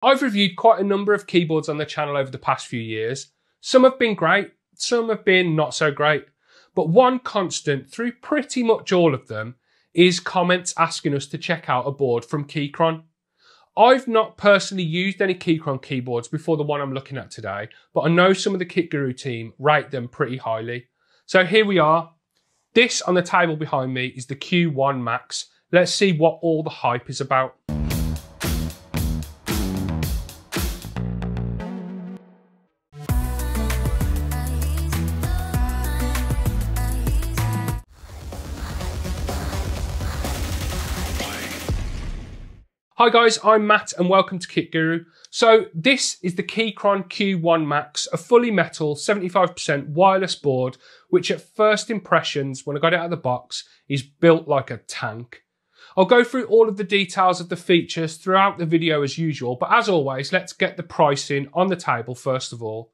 I've reviewed quite a number of keyboards on the channel over the past few years. Some have been great, some have been not so great, but one constant through pretty much all of them is comments asking us to check out a board from KEYCHRON. I've not personally used any KEYCHRON keyboards before the one I'm looking at today, but I know some of the Kit Guru team rate them pretty highly. So here we are. This on the table behind me is the Q1 Max. Let's see what all the hype is about. Hi guys, I'm Matt and welcome to Kit Guru. So this is the KEYCHRON Q1 Max, a fully metal 75% wireless board, which at first impressions, when I got it out of the box, is built like a tank. I'll go through all of the details of the features throughout the video as usual, but as always, let's get the pricing on the table first of all.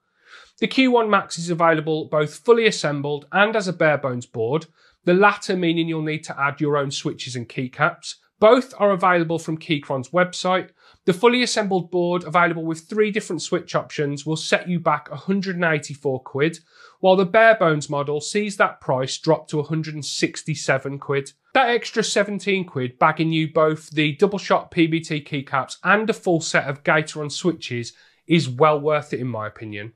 The Q1 Max is available both fully assembled and as a bare bones board, the latter meaning you'll need to add your own switches and keycaps. Both are available from KEYCHRON's website. The fully assembled board, available with 3 different switch options, will set you back 184 quid, while the bare bones model sees that price drop to 167 quid. That extra 17 quid bagging you both the double shot PBT keycaps and a full set of KEYCHRON switches is well worth it in my opinion.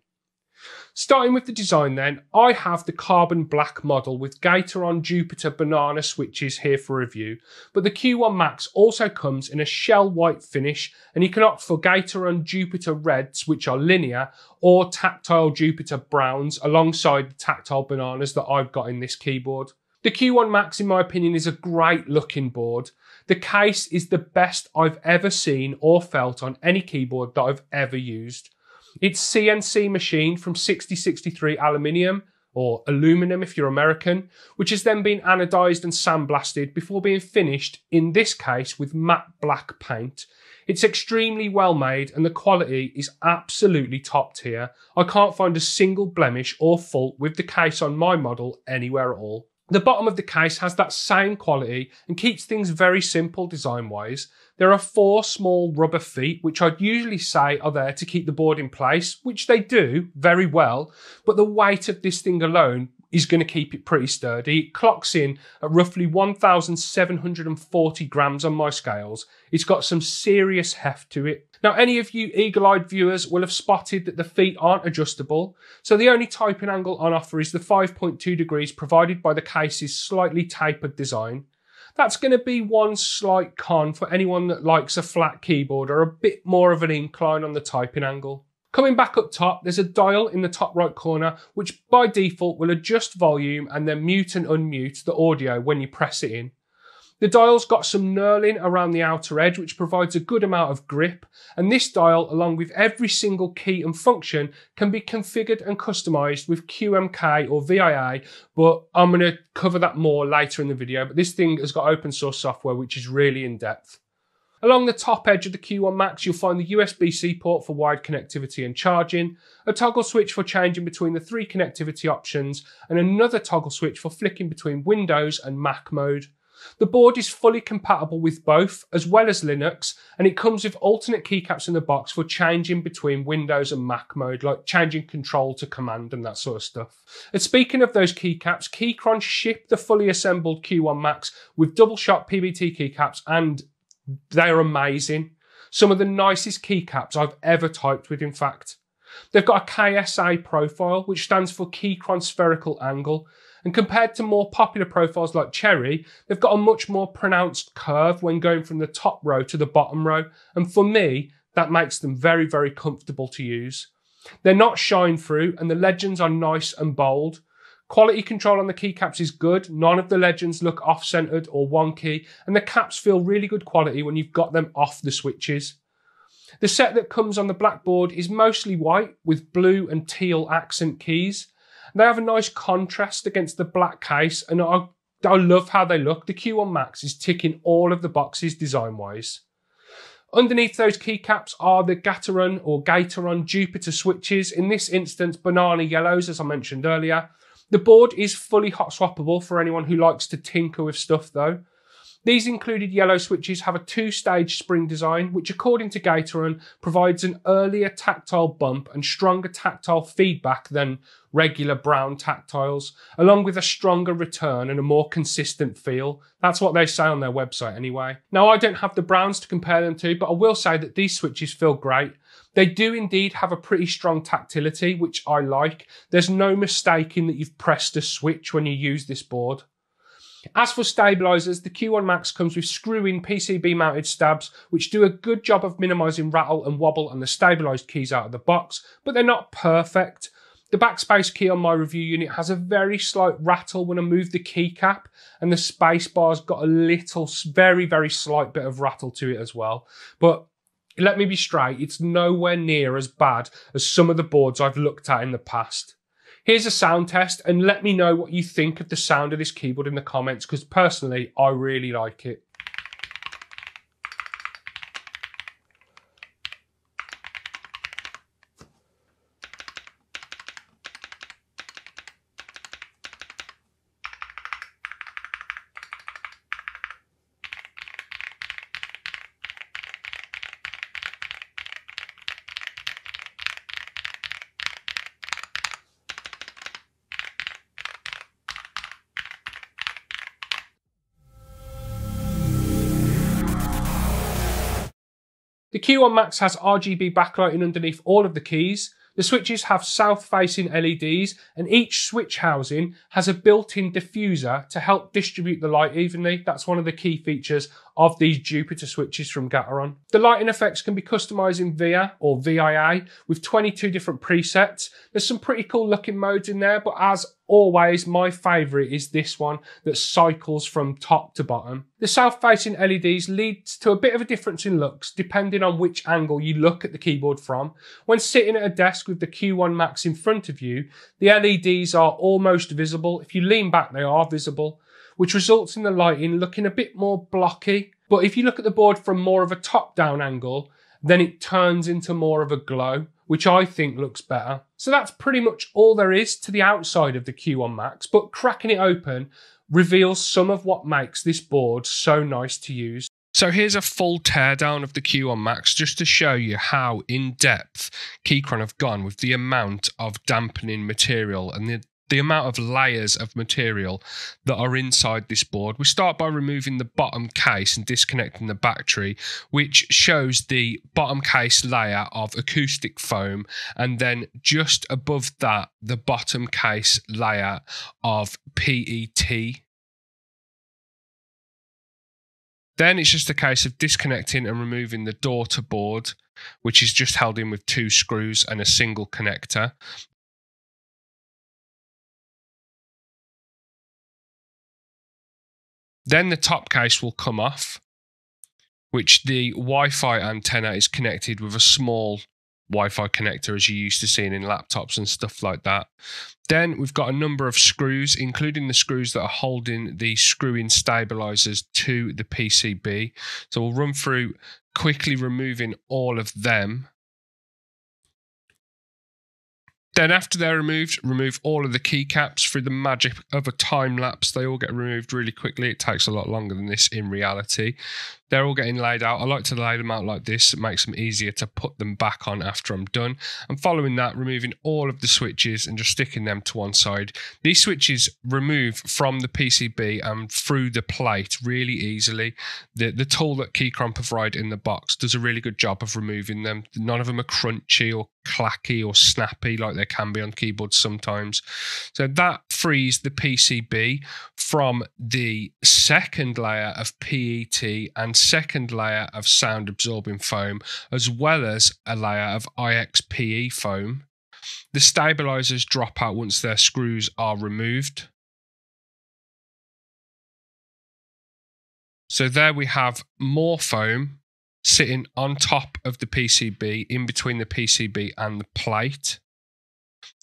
Starting with the design then, I have the carbon black model with KEYCHRON Jupiter banana switches here for review, but the Q1 Max also comes in a shell white finish, and you can opt for KEYCHRON Jupiter reds, which are linear, or tactile Jupiter browns alongside the tactile bananas that I've got in this keyboard. The Q1 Max in my opinion is a great looking board. The case is the best I've ever seen or felt on any keyboard that I've ever used. It's CNC machined from 6063 aluminium, or aluminum if you're American, which has then been anodized and sandblasted before being finished, in this case, with matte black paint. It's extremely well made and the quality is absolutely top tier. I can't find a single blemish or fault with the case on my model anywhere at all. The bottom of the case has that same quality and keeps things very simple design-wise. There are 4 small rubber feet, which I'd usually say are there to keep the board in place, which they do very well, but the weight of this thing alone is going to keep it pretty sturdy. It clocks in at roughly 1,740 grams on my scales. It's got some serious heft to it. Now, any of you eagle-eyed viewers will have spotted that the feet aren't adjustable, so the only typing angle on offer is the 5.2 degrees provided by the case's slightly tapered design. That's going to be one slight con for anyone that likes a flat keyboard or a bit more of an incline on the typing angle. Coming back up top, there's a dial in the top right corner, which by default will adjust volume and then mute and unmute the audio when you press it in. The dial's got some knurling around the outer edge, which provides a good amount of grip, and this dial, along with every single key and function, can be configured and customised with QMK or VIA, but I'm going to cover that more later in the video. But this thing has got open source software, which is really in depth. Along the top edge of the Q1 Max, you'll find the USB-C port for wired connectivity and charging, a toggle switch for changing between the 3 connectivity options, and another toggle switch for flicking between Windows and Mac mode. The board is fully compatible with both, as well as Linux, and it comes with alternate keycaps in the box for changing between Windows and Mac mode, like changing control to command and that sort of stuff. And speaking of those keycaps, KEYCHRON shipped the fully assembled Q1 Max with double shot PBT keycaps, and they're amazing. Some of the nicest keycaps I've ever typed with, in fact. They've got a KSA profile, which stands for KEYCHRON Spherical Angle, and compared to more popular profiles like Cherry, they've got a much more pronounced curve when going from the top row to the bottom row, and for me, that makes them very, very comfortable to use. They're not shine through, and the legends are nice and bold. Quality control on the keycaps is good. None of the legends look off-centered or wonky, and the caps feel really good quality when you've got them off the switches. The set that comes on the black board is mostly white with blue and teal accent keys. They have a nice contrast against the black case, and I love how they look. The Q1 Max is ticking all of the boxes design-wise. Underneath those keycaps are the KEYCHRON Jupiter switches, in this instance banana yellows as I mentioned earlier. The board is fully hot swappable for anyone who likes to tinker with stuff though. These included yellow switches have a two-stage spring design, which according to KEYCHRON provides an earlier tactile bump and stronger tactile feedback than regular brown tactiles, along with a stronger return and a more consistent feel. That's what they say on their website anyway. Now, I don't have the browns to compare them to, but I will say that these switches feel great. They do indeed have a pretty strong tactility, which I like. There's no mistaking that you've pressed a switch when you use this board. As for stabilisers, the Q1 Max comes with screw-in PCB mounted stabs, which do a good job of minimising rattle and wobble on the stabilised keys out of the box, but they're not perfect. The backspace key on my review unit has a very slight rattle when I move the keycap, and the space bar's got a little, very, very slight bit of rattle to it as well. But let me be straight, it's nowhere near as bad as some of the boards I've looked at in the past. Here's a sound test, and let me know what you think of the sound of this keyboard in the comments, because personally, I really like it. The Q1 Max has RGB backlighting underneath all of the keys. The switches have south-facing LEDs, and each switch housing has a built-in diffuser to help distribute the light evenly. That's one of the key features of these Jupiter switches from KEYCHRON. The lighting effects can be customized in VIA or VIA with 22 different presets. There's some pretty cool looking modes in there, but as always, my favourite is this one that cycles from top to bottom. The south-facing LEDs leads to a bit of a difference in looks depending on which angle you look at the keyboard from. When sitting at a desk with the Q1 Max in front of you, the LEDs are almost visible. If you lean back, they are visible, which results in the lighting looking a bit more blocky. But if you look at the board from more of a top-down angle, then it turns into more of a glow, which I think looks better. So that's pretty much all there is to the outside of the Q1 Max, but cracking it open reveals some of what makes this board so nice to use. So here's a full teardown of the Q1 Max just to show you how in-depth KEYCHRON have gone with the amount of dampening material and the amount of layers of material that are inside this board. We start by removing the bottom case and disconnecting the battery, which shows the bottom case layer of acoustic foam, and then just above that, the bottom case layer of PET. Then it's just a case of disconnecting and removing the daughter board, which is just held in with 2 screws and a single connector. Then the top case will come off, which the Wi-Fi antenna is connected with a small Wi-Fi connector as you're used to seeing in laptops and stuff like that. Then we've got a number of screws, including the screws that are holding the screw-in stabilisers to the PCB. So we'll run through quickly removing all of them. Then after they're removed, remove all of the keycaps. Through the magic of a time lapse, they all get removed really quickly. It takes a lot longer than this in reality. They're all getting laid out. I like to lay them out like this. It makes them easier to put them back on after I'm done. And following that, removing all of the switches and just sticking them to one side. These switches remove from the PCB and through the plate really easily. The tool that KEYCHRON provide in the box does a really good job of removing them. None of them are crunchy or clacky or snappy like they can be on keyboards sometimes. So that frees the PCB from the second layer of PET and second layer of sound absorbing foam, as well as a layer of IXPE foam. The stabilizers drop out once their screws are removed. So there we have more foam sitting on top of the PCB, in between the PCB and the plate.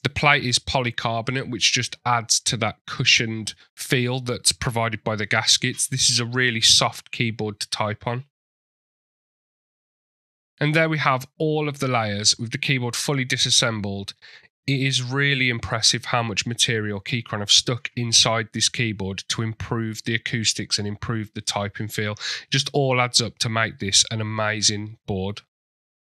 The plate is polycarbonate, which just adds to that cushioned feel that's provided by the gaskets. This is a really soft keyboard to type on. And there we have all of the layers with the keyboard fully disassembled It is really impressive how much material KEYCHRON have stuck inside this keyboard to improve the acoustics and improve the typing feel. It just all adds up to make this an amazing board.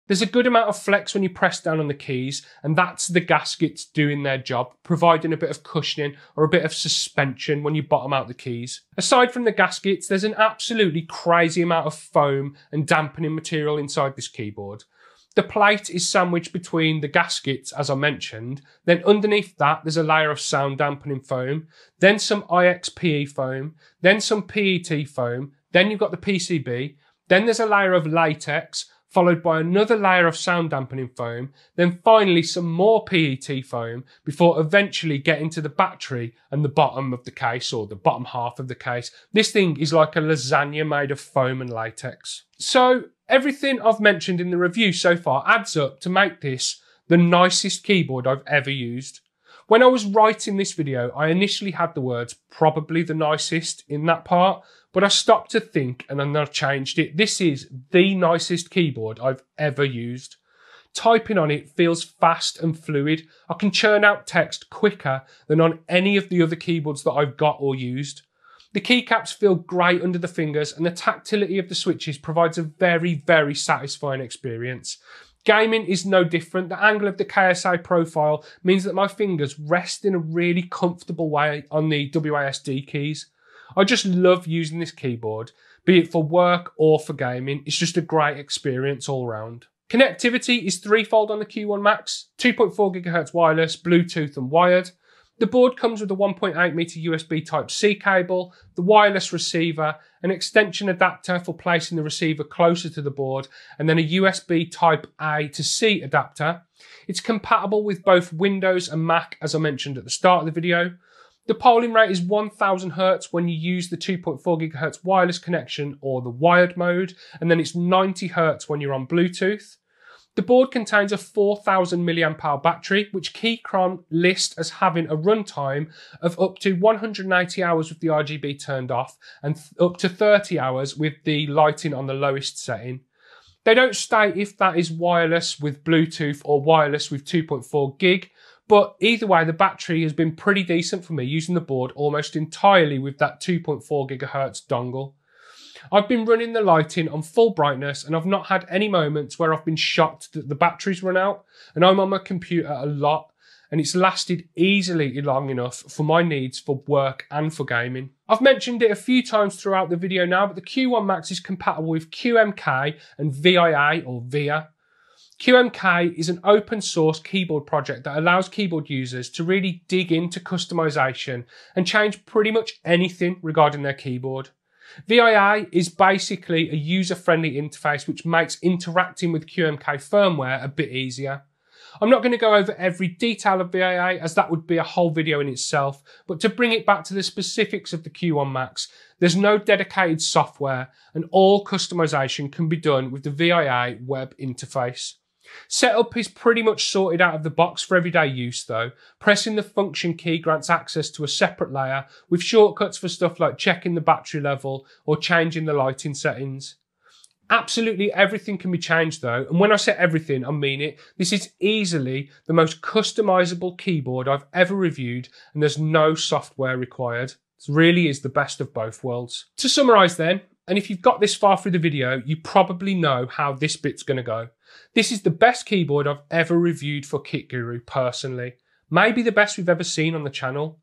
There's a good amount of flex when you press down on the keys, and that's the gaskets doing their job, providing a bit of cushioning or a bit of suspension when you bottom out the keys. Aside from the gaskets, there's an absolutely crazy amount of foam and dampening material inside this keyboard. The plate is sandwiched between the gaskets, as I mentioned. Then underneath that, there's a layer of sound dampening foam, then some IXPE foam, then some PET foam, then you've got the PCB, then there's a layer of latex, followed by another layer of sound dampening foam, then finally some more PET foam before eventually getting to the battery and the bottom of the case, or the bottom half of the case. This thing is like a lasagna made of foam and latex. So everything I've mentioned in the review so far adds up to make this the nicest keyboard I've ever used. When I was writing this video, I initially had the words probably the nicest in that part, but I stopped to think and then I changed it. This is the nicest keyboard I've ever used. Typing on it feels fast and fluid. I can churn out text quicker than on any of the other keyboards that I've got or used. The keycaps feel great under the fingers, and the tactility of the switches provides a very, very satisfying experience. Gaming is no different. The angle of the KSA profile means that my fingers rest in a really comfortable way on the WASD keys. I just love using this keyboard, be it for work or for gaming. It's just a great experience all round. Connectivity is threefold on the Q1 Max: 2.4 GHz wireless, Bluetooth and wired. The board comes with a 1.8 meter USB Type-C cable, the wireless receiver, an extension adapter for placing the receiver closer to the board, and then a USB Type-A to C adapter. It's compatible with both Windows and Mac, as I mentioned at the start of the video. The polling rate is 1000 Hz when you use the 2.4 GHz wireless connection or the wired mode, and then it's 90 Hz when you're on Bluetooth. The board contains a 4000 mAh battery, which KEYCHRON list as having a runtime of up to 180 hours with the RGB turned off and up to 30 hours with the lighting on the lowest setting. They don't state if that is wireless with Bluetooth or wireless with 2.4 gig, but either way, the battery has been pretty decent for me using the board almost entirely with that 2.4 GHz dongle. I've been running the lighting on full brightness and I've not had any moments where I've been shocked that the battery's run out, and I'm on my computer a lot and it's lasted easily long enough for my needs for work and for gaming. I've mentioned it a few times throughout the video now, but the Q1 Max is compatible with QMK and VIA or VIA. QMK is an open source keyboard project that allows keyboard users to really dig into customization and change pretty much anything regarding their keyboard. VIA is basically a user-friendly interface which makes interacting with QMK firmware a bit easier. I'm not going to go over every detail of VIA as that would be a whole video in itself, but to bring it back to the specifics of the Q1 Max, there's no dedicated software and all customization can be done with the VIA web interface. Setup is pretty much sorted out of the box for everyday use though. Pressing the function key grants access to a separate layer with shortcuts for stuff like checking the battery level or changing the lighting settings. Absolutely everything can be changed though, and when I say everything, I mean it. This is easily the most customizable keyboard I've ever reviewed, and there's no software required. It really is the best of both worlds. To summarise then, and if you've got this far through the video, you probably know how this bit's going to go. This is the best keyboard I've ever reviewed for Kit Guru personally. Maybe the best we've ever seen on the channel.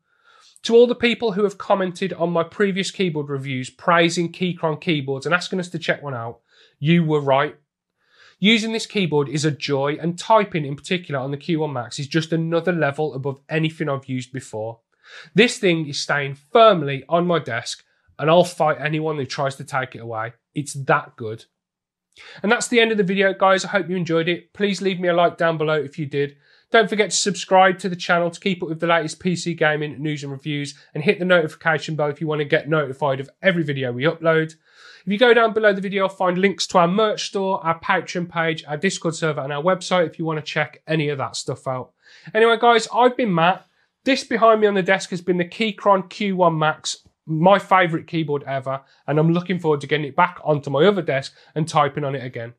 To all the people who have commented on my previous keyboard reviews praising KEYCHRON keyboards and asking us to check one out, you were right. Using this keyboard is a joy, and typing in particular on the Q1 Max is just another level above anything I've used before. This thing is staying firmly on my desk and I'll fight anyone who tries to take it away. It's that good. And that's the end of the video, guys. I hope you enjoyed it. Please leave me a like down below if you did. Don't forget to subscribe to the channel to keep up with the latest PC gaming news and reviews, and hit the notification bell if you want to get notified of every video we upload. If you go down below the video, you'll find links to our merch store, our Patreon page, our Discord server and our website if you want to check any of that stuff out. Anyway, guys, I've been Matt. This behind me on the desk has been the KEYCHRON Q1 Max, my favourite keyboard ever, and I'm looking forward to getting it back onto my other desk and typing on it again.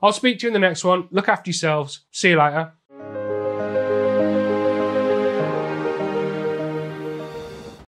I'll speak to you in the next one. Look after yourselves. See you later.